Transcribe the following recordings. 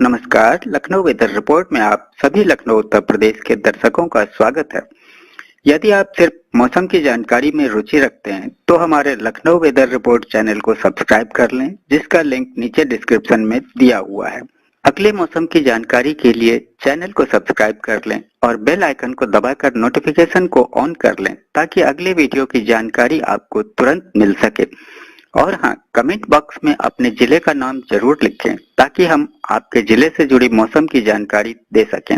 नमस्कार, Lucknow weather report में आप सभी लखनऊ उत्तर प्रदेश के दर्शकों का स्वागत है। यदि आप सिर्फ मौसम की जानकारी में रुचि रखते हैं तो हमारे लखनऊ वेदर रिपोर्ट चैनल को सब्सक्राइब कर लें, जिसका लिंक नीचे डिस्क्रिप्शन में दिया हुआ है। अगले मौसम की जानकारी के लिए चैनल को सब्सक्राइब कर लें और बेल आइकन को दबाकर नोटिफिकेशन को ऑन कर लें ताकि अगले वीडियो की जानकारी आपको तुरंत मिल सके। और हाँ, कमेंट बॉक्स में अपने जिले का नाम जरूर लिखें ताकि हम आपके जिले से जुड़ी मौसम की जानकारी दे सकें।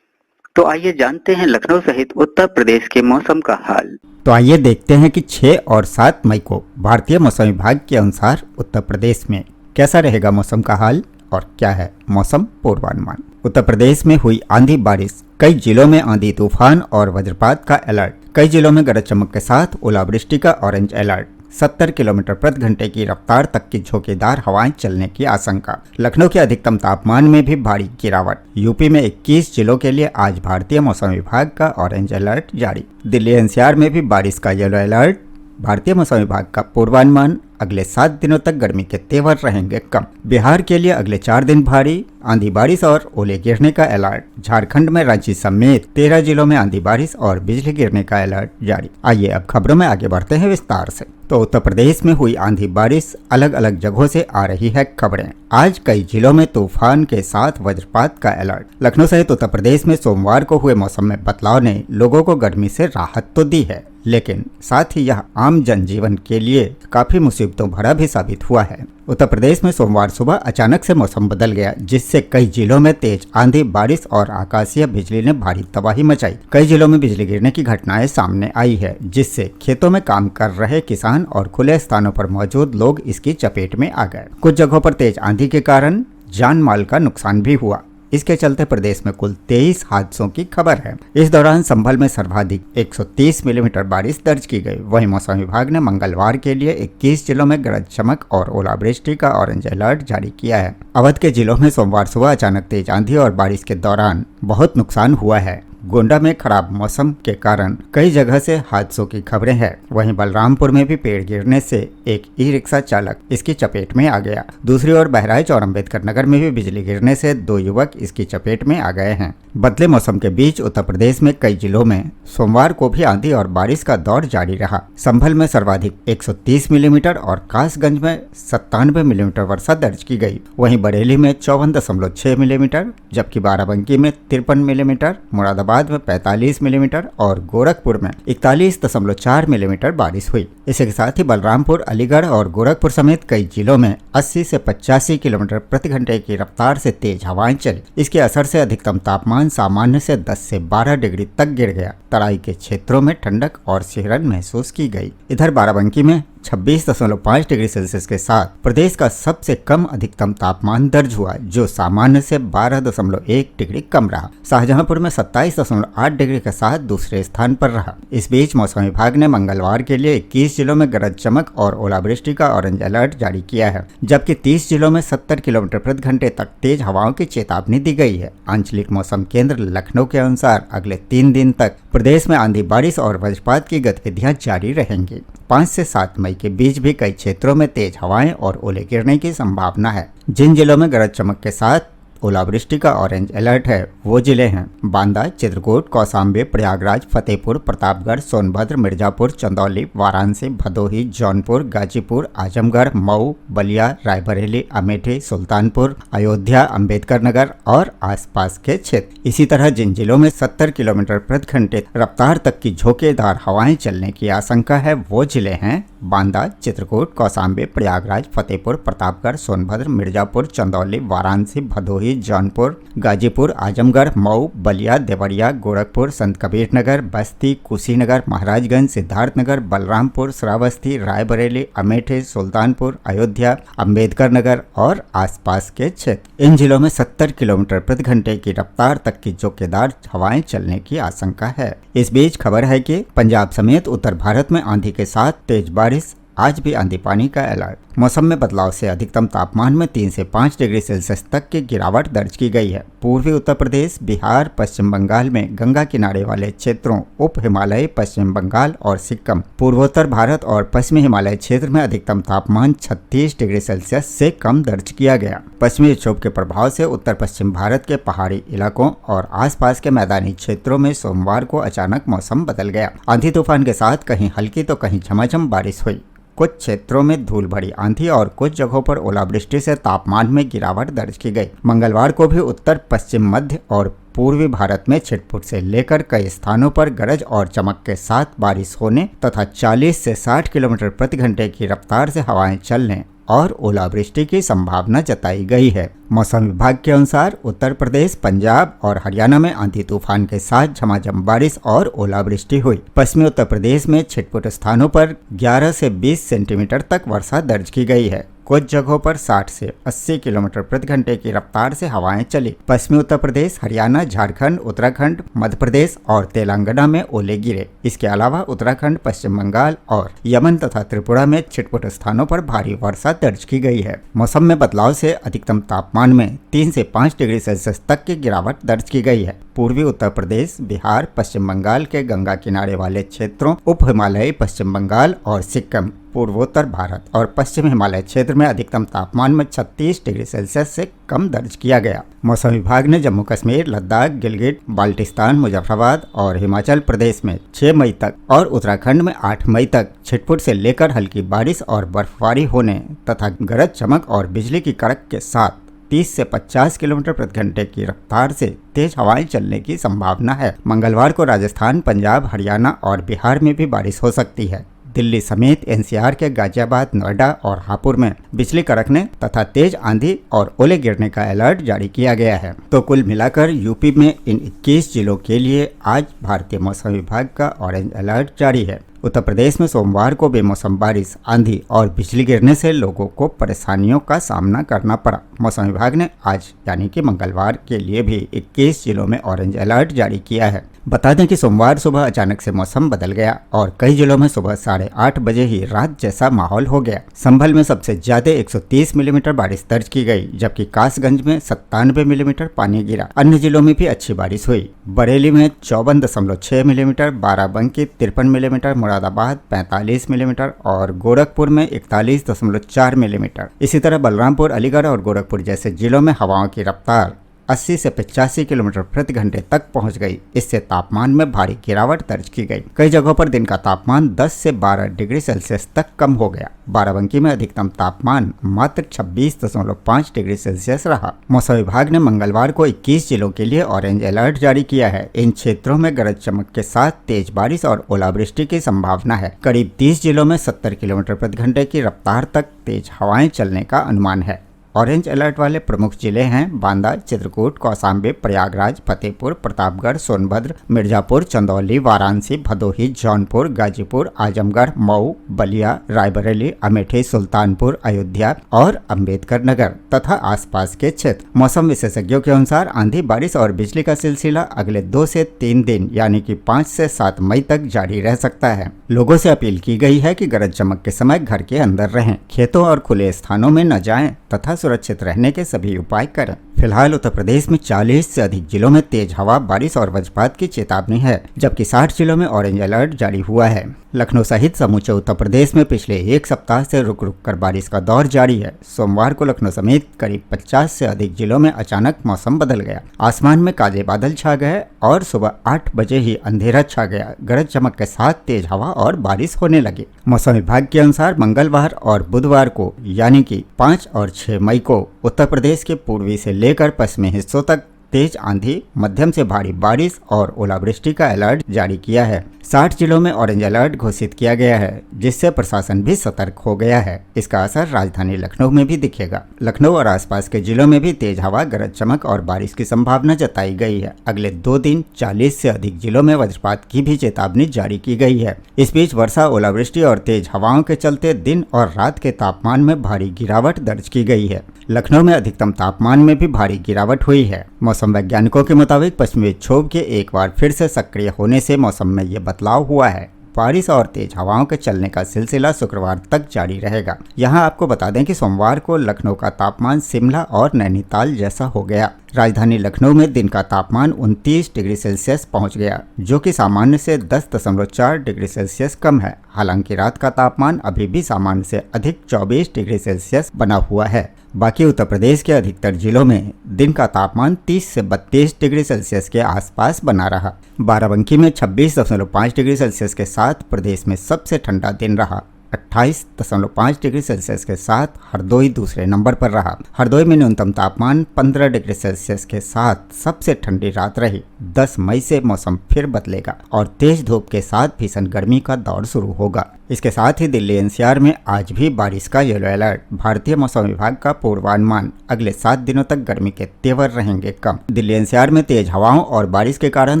तो आइए जानते हैं लखनऊ सहित उत्तर प्रदेश के मौसम का हाल। तो आइए देखते हैं कि 6 और 7 मई को भारतीय मौसम विभाग के अनुसार उत्तर प्रदेश में कैसा रहेगा मौसम का हाल और क्या है मौसम पूर्वानुमान। उत्तर प्रदेश में हुई आंधी बारिश, कई जिलों में आंधी तूफान और वज्रपात का अलर्ट, कई जिलों में गरज चमक के साथ ओलावृष्टि का ऑरेंज अलर्ट, 70 किलोमीटर प्रति घंटे की रफ्तार तक की झोंकेदार हवाएं चलने की आशंका। लखनऊ के अधिकतम तापमान में भी भारी गिरावट। यूपी में 21 जिलों के लिए आज भारतीय मौसम विभाग का ऑरेंज अलर्ट जारी। दिल्ली एनसीआर में भी बारिश का येलो अलर्ट। भारतीय मौसम विभाग का पूर्वानुमान, अगले 7 दिनों तक गर्मी के तेवर रहेंगे कम। बिहार के लिए अगले 4 दिन भारी आंधी बारिश और ओले गिरने का अलर्ट। झारखंड में रांची समेत 13 जिलों में आंधी बारिश और बिजली गिरने का अलर्ट जारी। आइए अब खबरों में आगे बढ़ते हैं विस्तार से। तो उत्तर प्रदेश में हुई आंधी बारिश, अलग अलग जगहों से आ रही है खबरें। आज कई जिलों में तूफान के साथ वज्रपात का अलर्ट। लखनऊ सहित उत्तर प्रदेश में सोमवार को हुए मौसम में बदलाव ने लोगों को गर्मी से राहत तो दी है, लेकिन साथ ही यह आम जनजीवन के लिए काफी मुसीबतों भरा भी साबित हुआ है। उत्तर प्रदेश में सोमवार सुबह अचानक से मौसम बदल गया, जिससे कई जिलों में तेज आंधी बारिश और आकाशीय बिजली ने भारी तबाही मचाई। कई जिलों में बिजली गिरने की घटनाएं सामने आई है, जिससे खेतों में काम कर रहे किसान और खुले स्थानों पर मौजूद लोग इसकी चपेट में आ गए। कुछ जगहों पर तेज आंधी के कारण जान माल का नुकसान भी हुआ। इसके चलते प्रदेश में कुल 23 हादसों की खबर है। इस दौरान संभल में सर्वाधिक 130 मिलीमीटर बारिश दर्ज की गई। वहीं मौसम विभाग ने मंगलवार के लिए 21 जिलों में गरज चमक और ओलावृष्टि का ऑरेंज अलर्ट जारी किया है। अवध के जिलों में सोमवार सुबह अचानक तेज आंधी और बारिश के दौरान बहुत नुकसान हुआ है। गोंडा में खराब मौसम के कारण कई जगह से हादसों की खबरें हैं। वहीं बलरामपुर में भी पेड़ गिरने से एक ई रिक्शा चालक इसकी चपेट में आ गया। दूसरी ओर बहराइच और अम्बेडकर नगर में भी बिजली गिरने से 2 युवक इसकी चपेट में आ गए हैं। बदले मौसम के बीच उत्तर प्रदेश में कई जिलों में सोमवार को भी आंधी और बारिश का दौर जारी रहा। संभल में सर्वाधिक 130 मिलीमीटर और कासगंज में 97 मिलीमीटर वर्षा दर्ज की गई। वहीं बरेली में 54.6 मिलीमीटर, जबकि बाराबंकी में 53 मिलीमीटर, मुरादाबाद में 45 मिलीमीटर और गोरखपुर में 41.4 मिलीमीटर बारिश हुई। इसके साथ ही बलरामपुर, अलीगढ़ और गोरखपुर समेत कई जिलों में 80 से 85 किलोमीटर प्रति घंटे की रफ्तार से तेज हवाएं चली। इसके असर से अधिकतम तापमान सामान्य से 10 से 12 डिग्री तक गिर गया। तराई के क्षेत्रों में ठंडक और सिहरन महसूस की गई। इधर बाराबंकी में 26.5 डिग्री सेल्सियस के साथ प्रदेश का सबसे कम अधिकतम तापमान दर्ज हुआ, जो सामान्य से 12.1 डिग्री कम रहा। शाहजहांपुर में 27.8 डिग्री के साथ दूसरे स्थान पर रहा। इस बीच मौसम विभाग ने मंगलवार के लिए 21 जिलों में गरज चमक और ओलावृष्टि का ऑरेंज अलर्ट जारी किया है, जबकि 30 जिलों में 70 किलोमीटर प्रति घंटे तक तेज हवाओं की चेतावनी दी गई है। आंचलिक मौसम केंद्र लखनऊ के अनुसार अगले 3 दिन तक प्रदेश में आंधी बारिश और वज्रपात की गतिविधियां जारी रहेंगी। 5 से 7 मई के बीच भी कई क्षेत्रों में तेज हवाएं और ओले गिरने की संभावना है। जिन जिलों में गरज चमक के साथ ओलावृष्टि का ऑरेंज अलर्ट है वो जिले हैं बांदा, चित्रकूट, कौशाम्बी, प्रयागराज, फतेहपुर, प्रतापगढ़, सोनभद्र, मिर्जापुर, चंदौली, वाराणसी, भदोही, जौनपुर, गाजीपुर, आजमगढ़, मऊ, बलिया, रायबरेली, अमेठी, सुल्तानपुर, अयोध्या, अम्बेडकर नगर और आसपास के क्षेत्र। इसी तरह जिन जिलों में 70 किलोमीटर प्रति घंटे रफ्तार तक की झोंकेदार हवाएं चलने की आशंका है वो जिले हैं बांदा, चित्रकूट, कौशाम्बी, प्रयागराज, फतेहपुर, प्रतापगढ़, सोनभद्र, मिर्जापुर, चंदौली, वाराणसी, भदोही, जौनपुर, गाजीपुर, आजमगढ़, मऊ, बलिया, देवरिया, गोरखपुर, संत कबीर नगर, बस्ती, कुशीनगर, महाराजगंज, सिद्धार्थनगर, बलरामपुर, श्रावस्ती, रायबरेली, अमेठी, सुल्तानपुर, अयोध्या, अम्बेडकर नगर और आसपास के क्षेत्र। इन जिलों में 70 किलोमीटर प्रति घंटे की रफ्तार तक की झोंकेदार हवाएं चलने की आशंका है। इस बीच खबर है कि पंजाब समेत उत्तर भारत में आंधी के साथ तेज बारिश, आज भी आंधी पानी का अलर्ट। मौसम में बदलाव से अधिकतम तापमान में 3 से 5 डिग्री सेल्सियस तक की गिरावट दर्ज की गई है। पूर्वी उत्तर प्रदेश, बिहार, पश्चिम बंगाल में गंगा किनारे वाले क्षेत्रों, उप हिमालय, पश्चिम बंगाल और सिक्किम, पूर्वोत्तर भारत और पश्चिमी हिमालय क्षेत्र में अधिकतम तापमान 36 डिग्री सेल्सियस से कम दर्ज किया गया। पश्चिमी विक्षोभ के प्रभाव से उत्तर पश्चिम भारत के पहाड़ी इलाकों और आसपास के मैदानी क्षेत्रों में सोमवार को अचानक मौसम बदल गया। आंधी तूफान के साथ कहीं हल्की तो कहीं झमाझम बारिश हुई। कुछ क्षेत्रों में धूल भरी आंधी और कुछ जगहों पर ओलावृष्टि से तापमान में गिरावट दर्ज की गई। मंगलवार को भी उत्तर पश्चिम मध्य और पूर्वी भारत में छिटपुट से लेकर कई स्थानों पर गरज और चमक के साथ बारिश होने तथा 40 से 60 किलोमीटर प्रति घंटे की रफ्तार से हवाएं चलने और ओलावृष्टि की संभावना जताई गई है। मौसम विभाग के अनुसार उत्तर प्रदेश, पंजाब और हरियाणा में आंधी तूफान के साथ झमाझम बारिश और ओलावृष्टि हुई। पश्चिमी उत्तर प्रदेश में छिटपुट स्थानों पर 11 से 20 सेंटीमीटर तक वर्षा दर्ज की गई है। कुछ जगहों पर 60 से 80 किलोमीटर प्रति घंटे की रफ्तार से हवाएं चली। पश्चिमी उत्तर प्रदेश, हरियाणा, झारखंड, उत्तराखंड, मध्य प्रदेश और तेलंगाना में ओले गिरे। इसके अलावा उत्तराखंड, पश्चिम बंगाल और यमन तथा त्रिपुरा में छिटपुट स्थानों पर भारी वर्षा दर्ज की गई है। मौसम में बदलाव से अधिकतम तापमान में 3 से 5 डिग्री सेल्सियस तक की गिरावट दर्ज की गई है। पूर्वी उत्तर प्रदेश, बिहार, पश्चिम बंगाल के गंगा किनारे वाले क्षेत्रों, उप हिमालय, पश्चिम बंगाल और सिक्किम, पूर्वोत्तर भारत और पश्चिम हिमालय क्षेत्र में अधिकतम तापमान में 36 डिग्री सेल्सियस से कम दर्ज किया गया। मौसम विभाग ने जम्मू कश्मीर, लद्दाख, गिलगित, बाल्टिस्तान, मुजफ्फराबाद और हिमाचल प्रदेश में 6 मई तक और उत्तराखंड में 8 मई तक छिटपुट से लेकर हल्की बारिश और बर्फबारी होने तथा गरज, चमक और बिजली की कड़क के साथ 30 से 50 किलोमीटर प्रति घंटे की रफ्तार से तेज हवाएं चलने की संभावना है। मंगलवार को राजस्थान, पंजाब, हरियाणा और बिहार में भी बारिश हो सकती है। दिल्ली समेत एनसीआर के गाजियाबाद, नोएडा और हापुड़ में बिजली कड़कने तथा तेज आंधी और ओले गिरने का अलर्ट जारी किया गया है। तो कुल मिलाकर यूपी में इन 21 जिलों के लिए आज भारतीय मौसम विभाग का ऑरेंज अलर्ट जारी है। उत्तर प्रदेश में सोमवार को बेमौसम बारिश, आंधी और बिजली गिरने से लोगों को परेशानियों का सामना करना पड़ा। मौसम विभाग ने आज यानी कि मंगलवार के लिए भी 21 जिलों में ऑरेंज अलर्ट जारी किया है। बता दें कि सोमवार सुबह अचानक से मौसम बदल गया और कई जिलों में सुबह 8:30 बजे ही रात जैसा माहौल हो गया। संभल में सबसे ज्यादा 130 मिलीमीटर बारिश दर्ज की गई, जबकि कासगंज में 97 मिलीमीटर पानी गिरा। अन्य जिलों में भी अच्छी बारिश हुई। बरेली में 54.6 millimetre, Barabanki 53 millimetre, Moradabad 45 millimetre और गोरखपुर में 41.4 मिलीमीटर। इसी तरह बलरामपुर, अलीगढ़ और गोरखपुर जैसे जिलों में हवाओं की रफ्तार 80 से 85 किलोमीटर प्रति घंटे तक पहुंच गई। इससे तापमान में भारी गिरावट दर्ज की गई। कई जगहों पर दिन का तापमान 10 से 12 डिग्री सेल्सियस तक कम हो गया। बाराबंकी में अधिकतम तापमान मात्र 26.5 डिग्री सेल्सियस रहा। मौसम विभाग ने मंगलवार को 21 जिलों के लिए ऑरेंज अलर्ट जारी किया है। इन क्षेत्रों में गरज, चमक के साथ तेज बारिश और ओलावृष्टि की संभावना है। करीब 30 जिलों में 70 किलोमीटर प्रति घंटे की रफ्तार तक तेज हवाएं चलने का अनुमान है। ऑरेंज अलर्ट वाले प्रमुख जिले हैं बांदा, चित्रकूट, कौशाम्बी, प्रयागराज, फतेहपुर, प्रतापगढ़, सोनभद्र, मिर्जापुर, चंदौली, वाराणसी, भदोही, जौनपुर, गाजीपुर, आजमगढ़, मऊ, बलिया, रायबरेली, अमेठी, सुल्तानपुर, अयोध्या और अंबेडकर नगर तथा आसपास के क्षेत्र। मौसम विशेषज्ञों के अनुसार आंधी, बारिश और बिजली का सिलसिला अगले 2 से 3 दिन यानी कि 5 से 7 मई तक जारी रह सकता है। लोगों से अपील की गई है कि गरज, चमक के समय घर के अंदर रहें, खेतों और खुले स्थानों में न जाएं तथा सुरक्षित रहने के सभी उपाय करें। फिलहाल उत्तर प्रदेश में 40 से अधिक जिलों में तेज हवा, बारिश और वज्रपात की चेतावनी है, जबकि 60 जिलों में ऑरेंज अलर्ट जारी हुआ है। लखनऊ सहित समूचे उत्तर प्रदेश में पिछले 1 सप्ताह से रुक रुक कर बारिश का दौर जारी है। सोमवार को लखनऊ समेत करीब 50 से अधिक जिलों में अचानक मौसम बदल गया। आसमान में काले बादल छा गए और सुबह 8 बजे ही अंधेरा छा गया। गरज, चमक के साथ तेज हवा और बारिश होने लगी। मौसम विभाग के अनुसार मंगलवार और बुधवार को यानी कि 5 और 6 मई को उत्तर प्रदेश के पूर्वी से लेकर पश्चिमी हिस्सों तक तेज आंधी, मध्यम से भारी बारिश और ओलावृष्टि का अलर्ट जारी किया है। 60 जिलों में ऑरेंज अलर्ट घोषित किया गया है, जिससे प्रशासन भी सतर्क हो गया है। इसका असर राजधानी लखनऊ में भी दिखेगा। लखनऊ और आसपास के जिलों में भी तेज हवा, गरज, चमक और बारिश की संभावना जताई गई है। अगले 2 दिन 40 से अधिक जिलों में वज्रपात की भी चेतावनी जारी की गई है। इस बीच वर्षा, ओलावृष्टि और तेज हवाओं के चलते दिन और रात के तापमान में भारी गिरावट दर्ज की गई है। लखनऊ में अधिकतम तापमान में भी भारी गिरावट हुई है। मौसम वैज्ञानिकों के मुताबिक पश्चिमी विक्षोभ के एक बार फिर से सक्रिय होने से मौसम में ये बदलाव हुआ है। बारिश और तेज हवाओं के चलने का सिलसिला शुक्रवार तक जारी रहेगा। यहाँ आपको बता दें कि सोमवार को लखनऊ का तापमान शिमला और नैनीताल जैसा हो गया। राजधानी लखनऊ में दिन का तापमान 29 डिग्री सेल्सियस पहुंच गया, जो कि सामान्य से 10.4 डिग्री सेल्सियस कम है। हालांकि रात का तापमान अभी भी सामान्य से अधिक 24 डिग्री सेल्सियस बना हुआ है। बाकी उत्तर प्रदेश के अधिकतर जिलों में दिन का तापमान 30 से 32 डिग्री सेल्सियस के आसपास बना रहा। बाराबंकी में 26.5 डिग्री सेल्सियस के साथ प्रदेश में सबसे ठंडा दिन रहा। 28.5 डिग्री सेल्सियस के साथ हरदोई दूसरे नंबर पर रहा। हरदोई में न्यूनतम तापमान 15 डिग्री सेल्सियस के साथ सबसे ठंडी रात रही। 10 मई से मौसम फिर बदलेगा और तेज धूप के साथ भीषण गर्मी का दौर शुरू होगा। इसके साथ ही दिल्ली एनसीआर में आज भी बारिश का येलो अलर्ट। भारतीय मौसम विभाग का पूर्वानुमान, अगले 7 दिनों तक गर्मी के तेवर रहेंगे कम। दिल्ली एनसीआर में तेज हवाओं और बारिश के कारण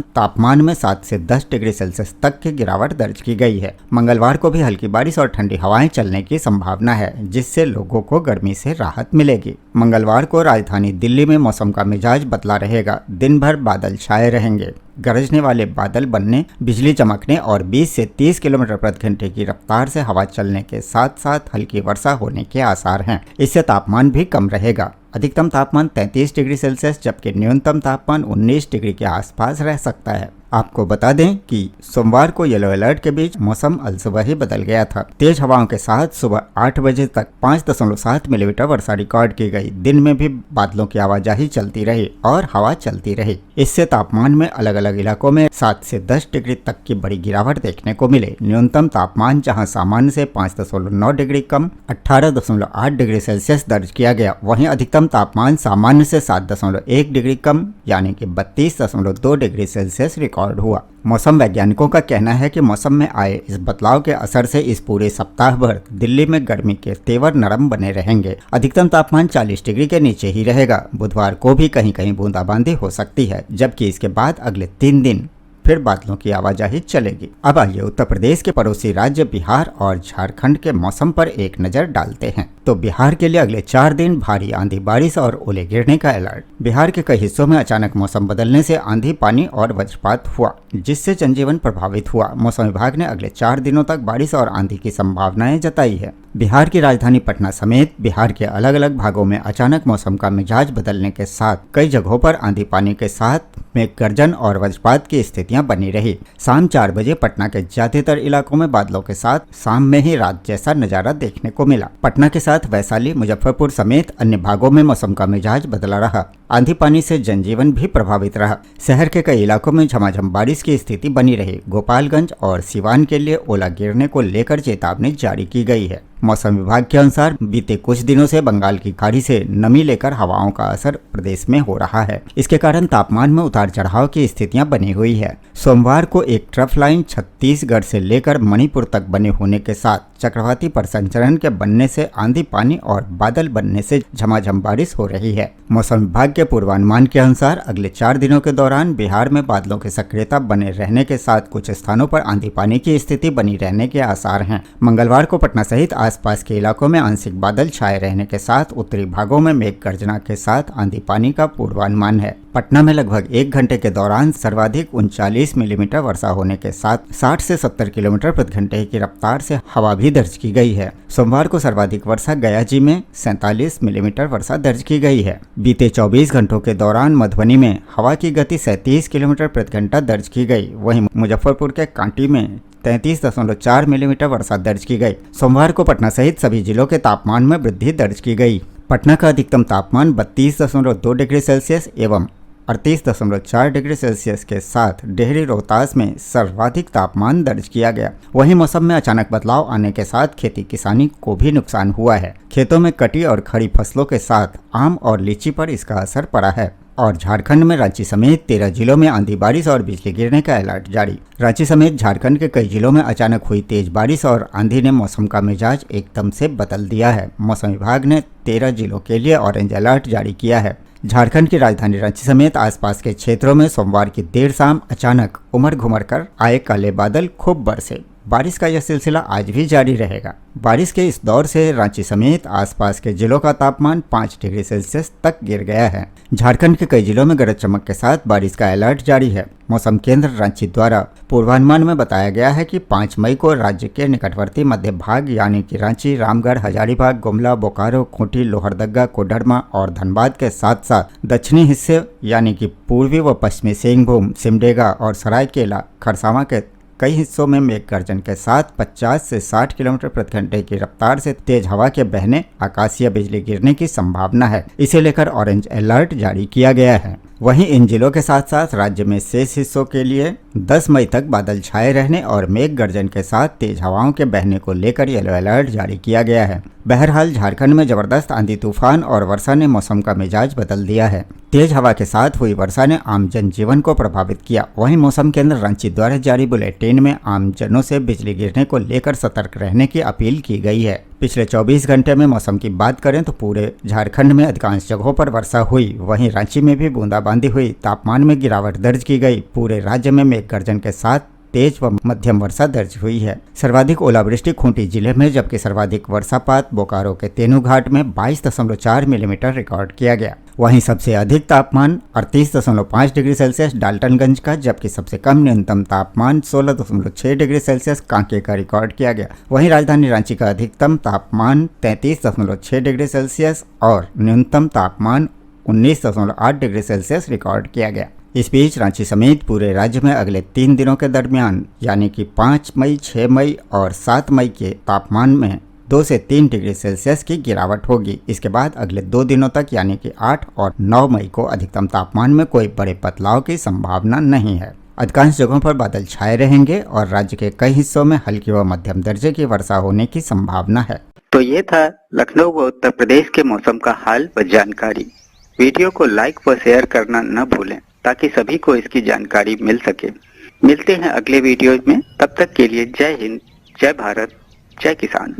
तापमान में 7 से 10 डिग्री सेल्सियस तक की गिरावट दर्ज की गई है। मंगलवार को भी हल्की बारिश और ठंडी हवाएं चलने की संभावना है, जिससे लोगों को गर्मी से राहत मिलेगी। मंगलवार को राजधानी दिल्ली में मौसम का मिजाज बदला रहेगा। दिन भर बादल छाए रहेंगे। गरजने वाले बादल बनने, बिजली चमकने और 20 से 30 किलोमीटर प्रति घंटे की रफ्तार से हवा चलने के साथ साथ हल्की वर्षा होने के आसार हैं। इससे तापमान भी कम रहेगा। अधिकतम तापमान 33 डिग्री सेल्सियस जबकि न्यूनतम तापमान 19 डिग्री के आसपास रह सकता है। आपको बता दें कि सोमवार को येलो अलर्ट के बीच मौसम अलसुबह ही बदल गया था। तेज हवाओं के साथ सुबह 8 बजे तक 5.7 मिलीमीटर वर्षा रिकॉर्ड की गई। दिन में भी बादलों की आवाजाही चलती रही और हवा चलती रही। इससे तापमान में अलग अलग इलाकों में 7 से 10 डिग्री तक की बड़ी गिरावट देखने को मिले। न्यूनतम तापमान जहां सामान्य से 5.9 डिग्री कम 18.8 डिग्री सेल्सियस दर्ज किया गया, वहीं अधिकतम तापमान सामान्य से 7.1 डिग्री कम यानी कि 32.2 डिग्री सेल्सियस रिकॉर्ड हुआ। मौसम वैज्ञानिकों का कहना है कि मौसम में आए इस बदलाव के असर से इस पूरे सप्ताह भर दिल्ली में गर्मी के तेवर नरम बने रहेंगे। अधिकतम तापमान 40 डिग्री के नीचे ही रहेगा। बुधवार को भी कहीं कहीं बूंदाबांदी हो सकती है, जबकि इसके बाद अगले 3 दिन फिर बादलों की आवाजाही चलेगी। अब आइए उत्तर प्रदेश के पड़ोसी राज्य बिहार और झारखंड के मौसम पर एक नजर डालते हैं। तो बिहार के लिए अगले 4 दिन भारी आंधी बारिश और ओले गिरने का अलर्ट। बिहार के कई हिस्सों में अचानक मौसम बदलने से आंधी, पानी और वज्रपात हुआ, जिससे जनजीवन प्रभावित हुआ। मौसम विभाग ने अगले 4 दिनों तक बारिश और आंधी की संभावनाएं जताई है। बिहार की राजधानी पटना समेत बिहार के अलग अलग भागों में अचानक मौसम का मिजाज बदलने के साथ कई जगहों पर आंधी पानी के साथ में गर्जन और वज्रपात की स्थितियां बनी रही। शाम 4 बजे पटना के ज्यादातर इलाकों में बादलों के साथ शाम में ही रात जैसा नजारा देखने को मिला। पटना के साथ वैशाली, मुजफ्फरपुर समेत अन्य भागों में मौसम का मिजाज बदला रहा। आंधी पानी से जनजीवन भी प्रभावित रहा। शहर के कई इलाकों में झमाझम बारिश की स्थिति बनी रही। गोपालगंज और सिवान के लिए ओला गिरने को लेकर चेतावनी जारी की गई है। मौसम विभाग के अनुसार बीते कुछ दिनों से बंगाल की खाड़ी से नमी लेकर हवाओं का असर प्रदेश में हो रहा है। इसके कारण तापमान में उतार चढ़ाव की स्थितियां बनी हुई है। सोमवार को एक ट्रफ लाइन छत्तीसगढ़ से लेकर मणिपुर तक बने होने के साथ चक्रवाती प्रसंचरण के बनने से आंधी पानी और बादल बनने से झमाझम बारिश हो रही है। मौसम विभाग के पूर्वानुमान के अनुसार अगले 4 दिनों के दौरान बिहार में बादलों की सक्रियता बने रहने के साथ कुछ स्थानों पर आंधी पानी की स्थिति बनी रहने के आसार हैं। मंगलवार को पटना सहित आसपास के इलाकों में आंशिक बादल छाए रहने के साथ उत्तरी भागों में मेघ गर्जना के साथ आंधी पानी का पूर्वानुमान है। पटना में लगभग 1 घंटे के दौरान सर्वाधिक 39 मिलीमीटर वर्षा होने के साथ 60 से 70 किलोमीटर प्रति घंटे की रफ्तार से हवा भी दर्ज की गई है। सोमवार को सर्वाधिक वर्षा गया जी में 47 मिलीमीटर वर्षा दर्ज की गई है। बीते 24 घंटों के दौरान मधुबनी में हवा की गति 37 किलोमीटर प्रति घंटा दर्ज की गई। वहीं मुजफ्फरपुर के कांटी में 33.4 मिलीमीटर वर्षा दर्ज की गई। सोमवार को पटना सहित सभी जिलों के तापमान में वृद्धि दर्ज की गई। पटना का अधिकतम तापमान 32.2 डिग्री सेल्सियस एवं 38.4 डिग्री सेल्सियस के साथ डेहरी रोहतास में सर्वाधिक तापमान दर्ज किया गया। वहीं मौसम में अचानक बदलाव आने के साथ खेती किसानी को भी नुकसान हुआ है। खेतों में कटी और खड़ी फसलों के साथ आम और लीची पर इसका असर पड़ा है। और झारखंड में रांची समेत 13 जिलों में आंधी बारिश और बिजली गिरने का अलर्ट जारी। रांची समेत झारखंड के कई जिलों में अचानक हुई तेज बारिश और आंधी ने मौसम का मिजाज एकदम से बदल दिया है। मौसम विभाग ने 13 जिलों के लिए ऑरेंज अलर्ट जारी किया है। झारखंड की राजधानी रांची समेत आसपास के क्षेत्रों में सोमवार की देर शाम अचानक उमड़ घुमड़ कर आए काले बादल खूब बरसे। बारिश का यह सिलसिला आज भी जारी रहेगा। बारिश के इस दौर से रांची समेत आसपास के जिलों का तापमान 5 डिग्री सेल्सियस तक गिर गया है। झारखंड के कई जिलों में गरज चमक के साथ बारिश का अलर्ट जारी है। मौसम केंद्र रांची द्वारा पूर्वानुमान में बताया गया है कि 5 मई को राज्य के निकटवर्ती मध्य भाग यानी कि रांची, रामगढ़, हजारीबाग, गुमला, बोकारो, खूंटी, लोहरदगा, कोडरमा और धनबाद के साथ साथ दक्षिणी हिस्से यानी कि पूर्वी व पश्चिमी सिंहभूम, सिमडेगा और सरायकेला खरसावां के कई हिस्सों में मेघ गर्जन के साथ 50 से 60 किलोमीटर प्रति घंटे की रफ्तार से तेज हवा के बहने, आकाशीय बिजली गिरने की संभावना है। इसे लेकर ऑरेंज अलर्ट जारी किया गया है। वहीं इन जिलों के साथ साथ राज्य में शेष हिस्सों के लिए 10 मई तक बादल छाए रहने और मेघ गर्जन के साथ तेज हवाओं के बहने को लेकर येलो अलर्ट जारी किया गया है। बहरहाल झारखंड में जबरदस्त आंधी तूफान और वर्षा ने मौसम का मिजाज बदल दिया है। तेज हवा के साथ हुई वर्षा ने आम जनजीवन को प्रभावित किया। वहीं मौसम केंद्र रांची द्वारा जारी बुलेटिन में आम जनों से बिजली गिरने को लेकर सतर्क रहने की अपील की गई है। पिछले 24 घंटे में मौसम की बात करें तो पूरे झारखंड में अधिकांश जगहों पर वर्षा हुई। वहीं रांची में भी बूंदाबांदी हुई। तापमान में गिरावट दर्ज की गई। पूरे राज्य में मेघ गर्जन के साथ तेज व मध्यम वर्षा दर्ज हुई है। सर्वाधिक ओलावृष्टि खूंटी जिले में, जबकि सर्वाधिक वर्षापात बोकारो के तेनू घाट में 22.4 मिलीमीटर रिकॉर्ड किया गया। वहीं सबसे अधिक तापमान 38.5 डिग्री सेल्सियस डाल्टनगंज का, जबकि सबसे कम न्यूनतम तापमान 16.6 डिग्री सेल्सियस कांके का रिकॉर्ड किया गया। वहीं राजधानी रांची का अधिकतम तापमान 33.6 डिग्री सेल्सियस और न्यूनतम तापमान 19.8 डिग्री सेल्सियस रिकॉर्ड किया गया। इस बीच रांची समेत पूरे राज्य में अगले 3 दिनों के दरमियान यानी कि 5 मई, 6 मई और 7 मई के तापमान में 2 से 3 डिग्री सेल्सियस की गिरावट होगी। इसके बाद अगले 2 दिनों तक यानी कि 8 और 9 मई को अधिकतम तापमान में कोई बड़े बदलाव की संभावना नहीं है। अधिकांश जगहों पर बादल छाए रहेंगे और राज्य के कई हिस्सों में हल्की व मध्यम दर्जे की वर्षा होने की संभावना है। तो ये था लखनऊ व उत्तर प्रदेश के मौसम का हाल व जानकारी। वीडियो को लाइक व शेयर करना न भूलें ताकि सभी को इसकी जानकारी मिल सके। मिलते हैं अगले वीडियो में। तब तक के लिए जय हिंद, जय भारत, जय किसान।